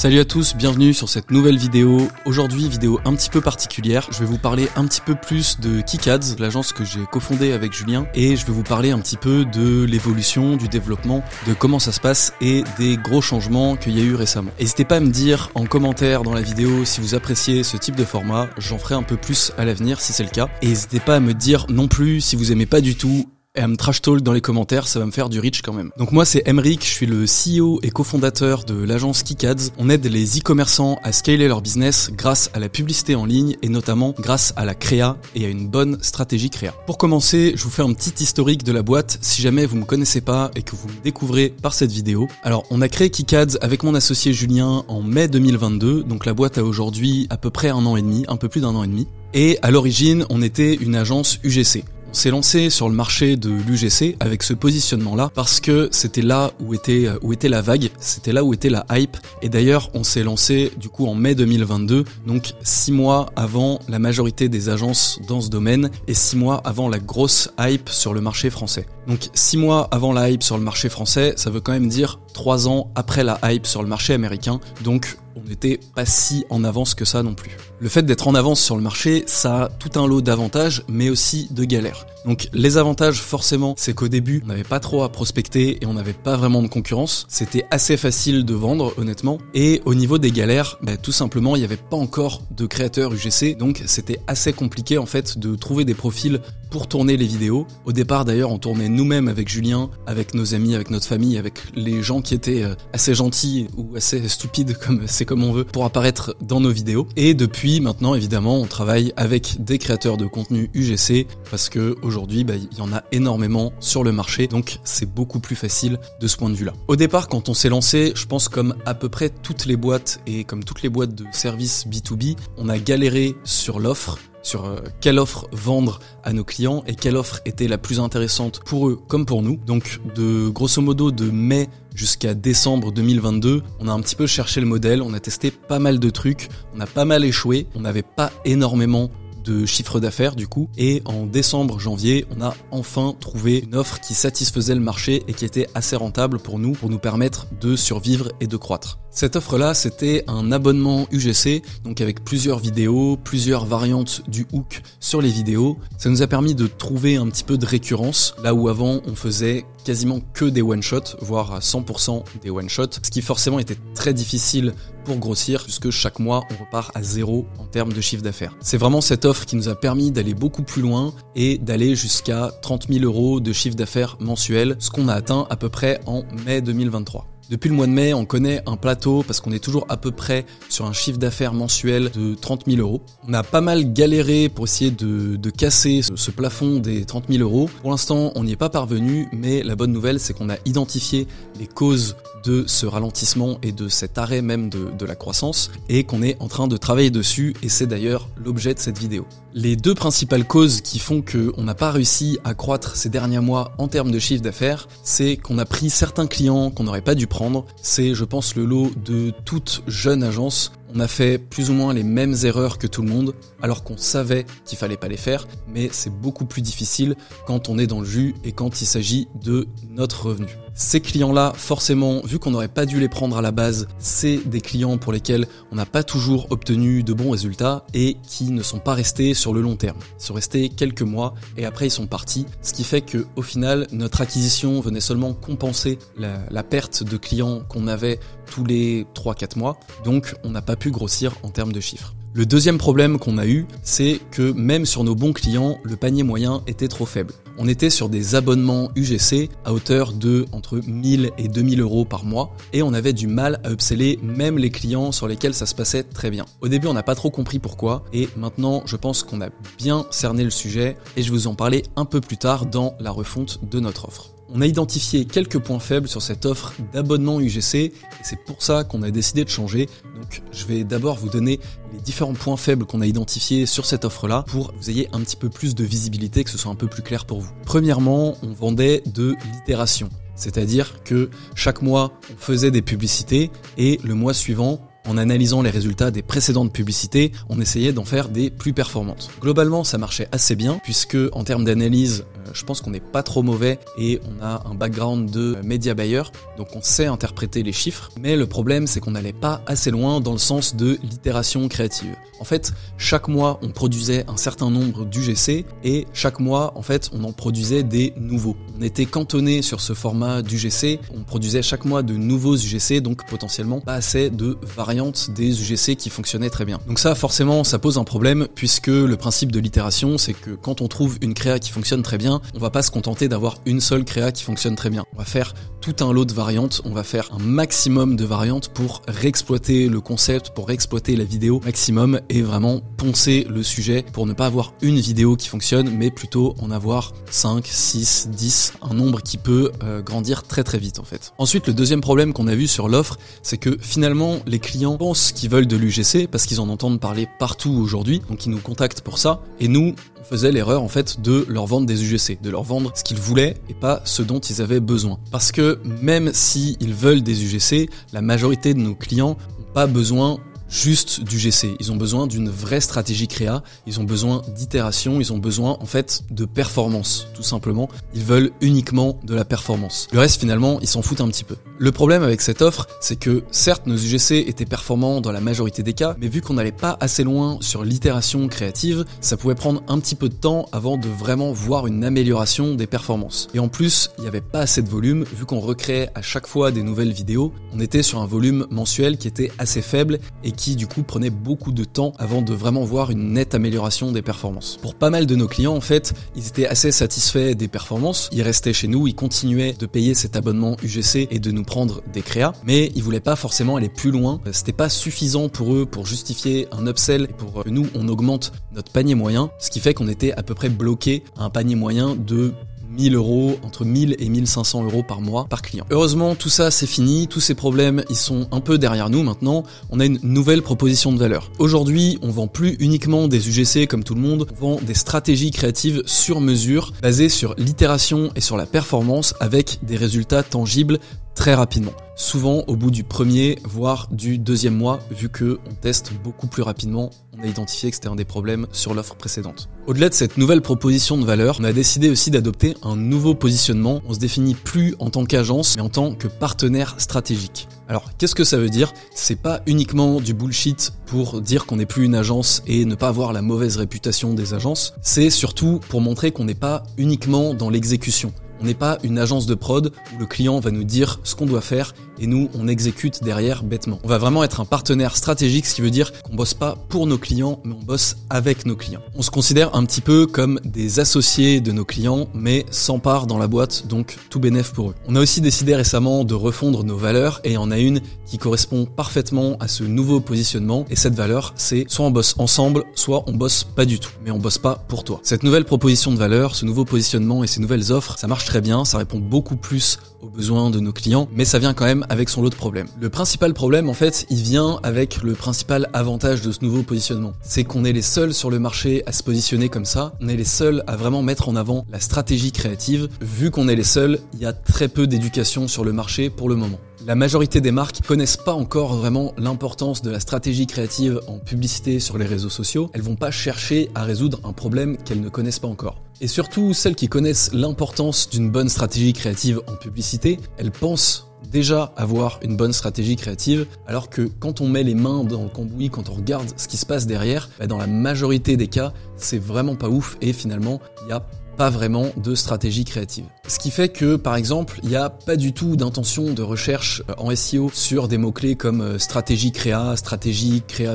Salut à tous, bienvenue sur cette nouvelle vidéo. Aujourd'hui, vidéo un petit peu particulière. Je vais vous parler un petit peu plus de KickAds, l'agence que j'ai cofondée avec Julien, et je vais vous parler un petit peu de l'évolution, du développement, de comment ça se passe et des gros changements qu'il y a eu récemment. N'hésitez pas à me dire en commentaire dans la vidéo si vous appréciez ce type de format, j'en ferai un peu plus à l'avenir si c'est le cas. Et n'hésitez pas à me dire non plus si vous aimez pas du tout, et à me trash talk dans les commentaires, ça va me faire du reach quand même. Donc moi c'est Emeric, je suis le CEO et cofondateur de l'agence KickAds. On aide les e-commerçants à scaler leur business grâce à la publicité en ligne et notamment grâce à la créa et à une bonne stratégie créa. Pour commencer, je vous fais un petit historique de la boîte si jamais vous me connaissez pas et que vous me découvrez par cette vidéo. Alors on a créé KickAds avec mon associé Julien en mai 2022, donc la boîte a aujourd'hui à peu près un an et demi, un peu plus d'un an et demi. Et à l'origine, on était une agence UGC. On s'est lancé sur le marché de l'UGC avec ce positionnement-là parce que c'était là où était la vague, c'était là où était la hype. Et d'ailleurs, on s'est lancé du coup en mai 2022, donc 6 mois avant la majorité des agences dans ce domaine et 6 mois avant la grosse hype sur le marché français. Donc 6 mois avant la hype sur le marché français, ça veut quand même dire 3 ans après la hype sur le marché américain. Donc on n'était pas si en avance que ça non plus. Le fait d'être en avance sur le marché, ça a tout un lot d'avantages, mais aussi de galères. Donc les avantages, forcément, c'est qu'au début, on n'avait pas trop à prospecter et on n'avait pas vraiment de concurrence. C'était assez facile de vendre, honnêtement. Et au niveau des galères, tout simplement, il n'y avait pas encore de créateurs UGC, donc c'était assez compliqué en fait de trouver des profils pour tourner les vidéos. Au départ, d'ailleurs, on tournait nous-mêmes avec Julien, avec nos amis, avec notre famille, avec les gens qui étaient assez gentils ou assez stupides, comme on veut, pour apparaître dans nos vidéos. Et depuis, maintenant, évidemment, on travaille avec des créateurs de contenu UGC parce que aujourd'hui, il y en a énormément sur le marché, donc c'est beaucoup plus facile de ce point de vue-là. Au départ, quand on s'est lancé, je pense comme à peu près toutes les boîtes et comme toutes les boîtes de services B2B, on a galéré sur l'offre, sur quelle offre vendre à nos clients et quelle offre était la plus intéressante pour eux comme pour nous. Donc de grosso modo de mai jusqu'à décembre 2022, on a un petit peu cherché le modèle, on a testé pas mal de trucs, on a pas mal échoué, on n'avait pas énormément de chiffre d'affaires du coup, et en décembre, janvier, on a enfin trouvé une offre qui satisfaisait le marché et qui était assez rentable pour nous permettre de survivre et de croître. Cette offre-là, c'était un abonnement UGC, donc avec plusieurs vidéos, plusieurs variantes du hook sur les vidéos. Ça nous a permis de trouver un petit peu de récurrence, là où avant on faisait quasiment que des one-shots, voire à 100% des one-shots, ce qui forcément était très difficile pour grossir, puisque chaque mois on repart à zéro en termes de chiffre d'affaires. C'est vraiment cette offre qui nous a permis d'aller beaucoup plus loin et d'aller jusqu'à 30 000 € de chiffre d'affaires mensuel, ce qu'on a atteint à peu près en mai 2023. Depuis le mois de mai, on connaît un plateau parce qu'on est toujours à peu près sur un chiffre d'affaires mensuel de 30 000 €. On a pas mal galéré pour essayer de casser ce plafond des 30 000 €. Pour l'instant, on n'y est pas parvenu, mais la bonne nouvelle, c'est qu'on a identifié les causes de ce ralentissement et de cet arrêt même de la croissance et qu'on est en train de travailler dessus, et c'est d'ailleurs l'objet de cette vidéo. Les deux principales causes qui font qu'on n'a pas réussi à croître ces derniers mois en termes de chiffre d'affaires, c'est qu'on a pris certains clients qu'on n'aurait pas dû prendre. C'est, je pense, le lot de toute jeune agence. On a fait plus ou moins les mêmes erreurs que tout le monde, alors qu'on savait qu'il fallait pas les faire, mais c'est beaucoup plus difficile quand on est dans le jus et quand il s'agit de notre revenu. Ces clients-là, forcément, vu qu'on n'aurait pas dû les prendre à la base, c'est des clients pour lesquels on n'a pas toujours obtenu de bons résultats et qui ne sont pas restés sur le long terme. Ils sont restés quelques mois et après ils sont partis, ce qui fait que au final, notre acquisition venait seulement compenser la perte de clients qu'on avait tous les 3-4 mois, donc on n'a pas pu grossir en termes de chiffres. Le deuxième problème qu'on a eu, c'est que même sur nos bons clients, le panier moyen était trop faible. On était sur des abonnements UGC à hauteur de entre 1000 et 2000 € par mois et on avait du mal à upseller même les clients sur lesquels ça se passait très bien. Au début, on n'a pas trop compris pourquoi et maintenant, je pense qu'on a bien cerné le sujet et je vais vous en parler un peu plus tard dans la refonte de notre offre. On a identifié quelques points faibles sur cette offre d'abonnement UGC et c'est pour ça qu'on a décidé de changer. Donc je vais d'abord vous donner les différents points faibles qu'on a identifiés sur cette offre-là pour que vous ayez un petit peu plus de visibilité, que ce soit un peu plus clair pour vous. Premièrement, on vendait de l'itération, c'est-à-dire que chaque mois, on faisait des publicités et le mois suivant, en analysant les résultats des précédentes publicités, on essayait d'en faire des plus performantes. Globalement, ça marchait assez bien puisque en termes d'analyse, je pense qu'on n'est pas trop mauvais et on a un background de media buyer, donc on sait interpréter les chiffres, mais le problème c'est qu'on n'allait pas assez loin dans le sens de l'itération créative. En fait, chaque mois on produisait un certain nombre d'UGC et chaque mois en fait on en produisait des nouveaux. On était cantonné sur ce format d'UGC, on produisait chaque mois de nouveaux UGC, donc potentiellement pas assez de variantes des UGC qui fonctionnaient très bien. Donc ça forcément ça pose un problème puisque le principe de l'itération c'est que quand on trouve une créa qui fonctionne très bien, on va pas se contenter d'avoir une seule créa qui fonctionne très bien. On va faire tout un lot de variantes, on va faire un maximum de variantes pour réexploiter le concept, pour réexploiter la vidéo maximum et vraiment poncer le sujet pour ne pas avoir une vidéo qui fonctionne mais plutôt en avoir 5, 6, 10, un nombre qui peut grandir très très vite en fait. Ensuite, le deuxième problème qu'on a vu sur l'offre, c'est que finalement les clients pensent qu'ils veulent de l'UGC parce qu'ils en entendent parler partout aujourd'hui, donc ils nous contactent pour ça et nous on faisait l'erreur en fait de leur vendre des UGC, de leur vendre ce qu'ils voulaient et pas ce dont ils avaient besoin. Parce que même si ils veulent des UGC, la majorité de nos clients n'ont pas besoin juste d'UGC. Ils ont besoin d'une vraie stratégie créa, ils ont besoin d'itération, ils ont besoin en fait de performance, tout simplement. Ils veulent uniquement de la performance. Le reste finalement, ils s'en foutent un petit peu. Le problème avec cette offre, c'est que certes nos UGC étaient performants dans la majorité des cas, mais vu qu'on n'allait pas assez loin sur l'itération créative, ça pouvait prendre un petit peu de temps avant de vraiment voir une amélioration des performances. Et en plus, il n'y avait pas assez de volume, vu qu'on recréait à chaque fois des nouvelles vidéos, on était sur un volume mensuel qui était assez faible et qui du coup prenait beaucoup de temps avant de vraiment voir une nette amélioration des performances. Pour pas mal de nos clients en fait, ils étaient assez satisfaits des performances, ils restaient chez nous, ils continuaient de payer cet abonnement UGC et de nous prendre des créas, mais ils voulaient pas forcément aller plus loin, c'était pas suffisant pour eux pour justifier un upsell et pour que nous on augmente notre panier moyen, ce qui fait qu'on était à peu près bloqué à un panier moyen de 1000 euros, entre 1000 et 1500 euros par mois par client. Heureusement, tout ça c'est fini, tous ces problèmes ils sont un peu derrière nous maintenant, on a une nouvelle proposition de valeur. Aujourd'hui, on vend plus uniquement des UGC comme tout le monde, on vend des stratégies créatives sur mesure, basées sur l'itération et sur la performance avec des résultats tangibles très rapidement. Souvent au bout du premier, voire du deuxième mois, vu que on teste beaucoup plus rapidement, on a identifié que c'était un des problèmes sur l'offre précédente. Au-delà de cette nouvelle proposition de valeur, on a décidé aussi d'adopter un nouveau positionnement. On se définit plus en tant qu'agence, mais en tant que partenaire stratégique. Alors, qu'est-ce que ça veut dire ? C'est pas uniquement du bullshit pour dire qu'on n'est plus une agence et ne pas avoir la mauvaise réputation des agences. C'est surtout pour montrer qu'on n'est pas uniquement dans l'exécution. On n'est pas une agence de prod où le client va nous dire ce qu'on doit faire et nous, on exécute derrière bêtement. On va vraiment être un partenaire stratégique, ce qui veut dire qu'on bosse pas pour nos clients, mais on bosse avec nos clients. On se considère un petit peu comme des associés de nos clients, mais sans part dans la boîte, donc tout bénef pour eux. On a aussi décidé récemment de refondre nos valeurs et il y en a une qui correspond parfaitement à ce nouveau positionnement. Et cette valeur, c'est soit on bosse ensemble, soit on bosse pas du tout, mais on bosse pas pour toi. Cette nouvelle proposition de valeur, ce nouveau positionnement et ces nouvelles offres, ça marche très bien, ça répond beaucoup plus aux besoins de nos clients, mais ça vient quand même avec son lot de problèmes. Le principal problème, en fait, il vient avec le principal avantage de ce nouveau positionnement. C'est qu'on est les seuls sur le marché à se positionner comme ça, on est les seuls à vraiment mettre en avant la stratégie créative. Vu qu'on est les seuls, il y a très peu d'éducation sur le marché pour le moment. La majorité des marques connaissent pas encore vraiment l'importance de la stratégie créative en publicité sur les réseaux sociaux. Elles vont pas chercher à résoudre un problème qu'elles ne connaissent pas encore. Et surtout, celles qui connaissent l'importance d'une bonne stratégie créative en publicité, elles pensent déjà avoir une bonne stratégie créative, alors que quand on met les mains dans le cambouis, quand on regarde ce qui se passe derrière, dans la majorité des cas, c'est vraiment pas ouf et finalement, il y a pas vraiment de stratégie créative. Ce qui fait que, par exemple, il n'y a pas du tout d'intention de recherche en SEO sur des mots-clés comme stratégie créa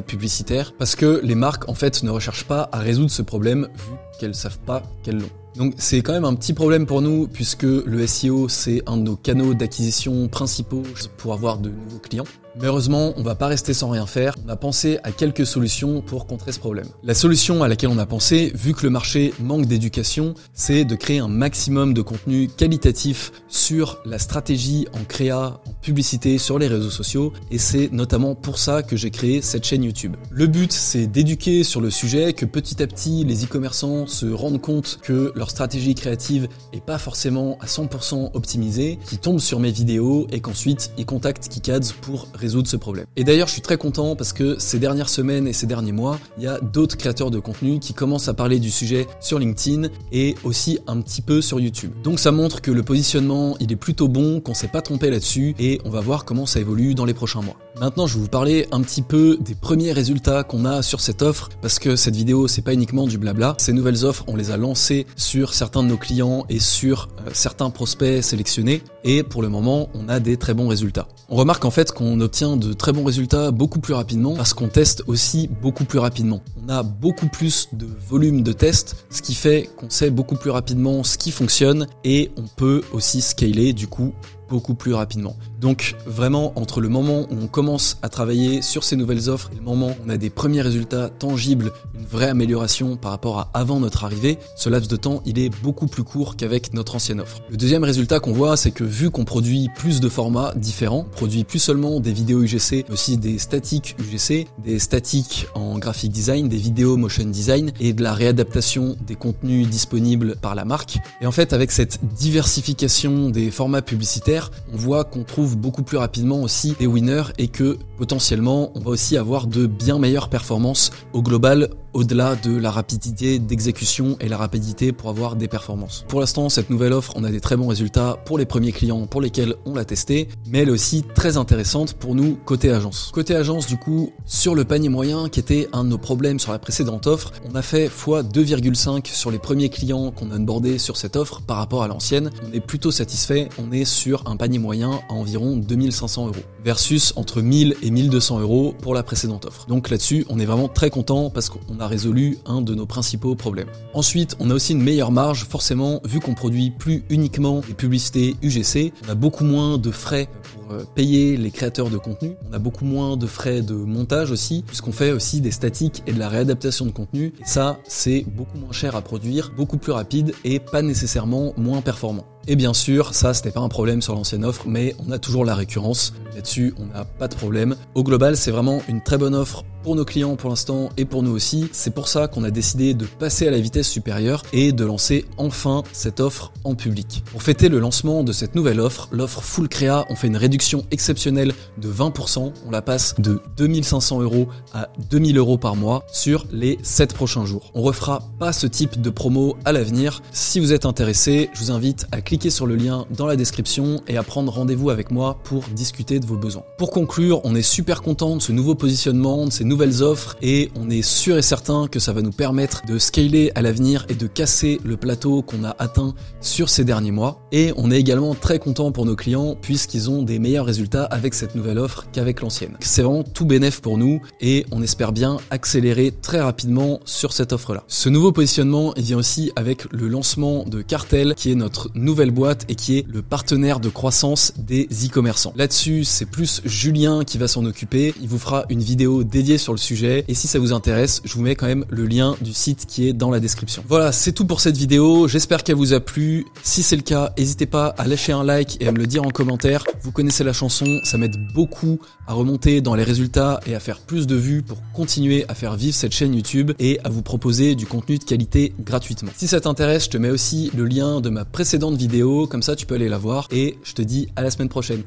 publicitaire, parce que les marques, en fait, ne recherchent pas à résoudre ce problème vu qu'elles savent pas qu'elles l'ont. Donc c'est quand même un petit problème pour nous puisque le SEO c'est un de nos canaux d'acquisition principaux pour avoir de nouveaux clients. Mais heureusement, on va pas rester sans rien faire. On a pensé à quelques solutions pour contrer ce problème. La solution à laquelle on a pensé, vu que le marché manque d'éducation, c'est de créer un maximum de contenu qualitatif sur la stratégie en créa, en publicité sur les réseaux sociaux. Et c'est notamment pour ça que j'ai créé cette chaîne YouTube. Le but, c'est d'éduquer sur le sujet, que petit à petit, les e-commerçants se rendent compte que leur stratégie créative est pas forcément à 100% optimisée, qu'ils tombent sur mes vidéos et qu'ensuite, ils contactent KickAds pour résoudre ce problème. Et d'ailleurs, je suis très content parce que ces dernières semaines et ces derniers mois, il y a d'autres créateurs de contenu qui commencent à parler du sujet sur LinkedIn et aussi un petit peu sur YouTube. Donc ça montre que le positionnement, il est plutôt bon, qu'on s'est pas trompé là-dessus et on va voir comment ça évolue dans les prochains mois. Maintenant, je vais vous parler un petit peu des premiers résultats qu'on a sur cette offre parce que cette vidéo, c'est pas uniquement du blabla. Ces nouvelles offres, on les a lancées sur certains de nos clients et sur certains prospects sélectionnés et pour le moment, on a des très bons résultats. On remarque en fait qu'on obtient de très bons résultats beaucoup plus rapidement parce qu'on teste aussi beaucoup plus rapidement. On a beaucoup plus de volume de tests, ce qui fait qu'on sait beaucoup plus rapidement ce qui fonctionne et on peut aussi scaler du coup beaucoup plus rapidement. Donc vraiment, entre le moment où on commence à travailler sur ces nouvelles offres et le moment où on a des premiers résultats tangibles, une vraie amélioration par rapport à avant notre arrivée, ce laps de temps, il est beaucoup plus court qu'avec notre ancienne offre. Le deuxième résultat qu'on voit, c'est que vu qu'on produit plus de formats différents, on produit plus seulement des vidéos UGC, mais aussi des statiques UGC, des statiques en graphic design, des vidéos motion design et de la réadaptation des contenus disponibles par la marque. Et en fait, avec cette diversification des formats publicitaires, on voit qu'on trouve beaucoup plus rapidement aussi des winners et que potentiellement on va aussi avoir de bien meilleures performances au global au-delà de la rapidité d'exécution et la rapidité pour avoir des performances. Pour l'instant, cette nouvelle offre, on a des très bons résultats pour les premiers clients pour lesquels on l'a testé, mais elle est aussi très intéressante pour nous côté agence. Côté agence, du coup, sur le panier moyen qui était un de nos problèmes sur la précédente offre, on a fait x 2,5 sur les premiers clients qu'on a onboardés sur cette offre par rapport à l'ancienne. On est plutôt satisfait, on est sur un panier moyen à environ 2500 € versus entre 1000 et 1200 € pour la précédente offre. Donc là-dessus, on est vraiment très content parce qu'on a résolu un de nos principaux problèmes. Ensuite, on a aussi une meilleure marge, forcément, vu qu'on produit plus uniquement des publicités UGC, on a beaucoup moins de frais pour payer les créateurs de contenu, on a beaucoup moins de frais de montage aussi, puisqu'on fait aussi des statiques et de la réadaptation de contenu, et ça, c'est beaucoup moins cher à produire, beaucoup plus rapide et pas nécessairement moins performant. Et bien sûr, ça c'était pas un problème sur l'ancienne offre, mais on a toujours la récurrence. Là-dessus, on n'a pas de problème. Au global, c'est vraiment une très bonne offre pour nos clients pour l'instant et pour nous aussi. C'est pour ça qu'on a décidé de passer à la vitesse supérieure et de lancer enfin cette offre en public. Pour fêter le lancement de cette nouvelle offre, l'offre Full Créa, on fait une réduction exceptionnelle de 20%. On la passe de 2500 € à 2000 € par mois sur les 7 prochains jours. On refera pas ce type de promo à l'avenir. Si vous êtes intéressé, je vous invite à cliquer sur le lien dans la description et à prendre rendez-vous avec moi pour discuter de vos besoins. Pour conclure, on est super content de ce nouveau positionnement, de ces nouvelles offres et on est sûr et certain que ça va nous permettre de scaler à l'avenir et de casser le plateau qu'on a atteint sur ces derniers mois. Et on est également très content pour nos clients puisqu'ils ont des meilleurs résultats avec cette nouvelle offre qu'avec l'ancienne. C'est vraiment tout bénef pour nous et on espère bien accélérer très rapidement sur cette offre-là. Ce nouveau positionnement, il vient aussi avec le lancement de Cartel qui est notre nouvelle boîte et qui est le partenaire de croissance des e-commerçants. Là-dessus, c'est plus Julien qui va s'en occuper. Il vous fera une vidéo dédiée sur le sujet et si ça vous intéresse, je vous mets quand même le lien du site qui est dans la description. Voilà, c'est tout pour cette vidéo. J'espère qu'elle vous a plu. Si c'est le cas, n'hésitez pas à lâcher un like et à me le dire en commentaire. Vous connaissez la chanson, ça m'aide beaucoup à remonter dans les résultats et à faire plus de vues pour continuer à faire vivre cette chaîne YouTube et à vous proposer du contenu de qualité gratuitement. Si ça t'intéresse, je te mets aussi le lien de ma précédente vidéo, comme ça tu peux aller la voir et je te dis à la semaine prochaine.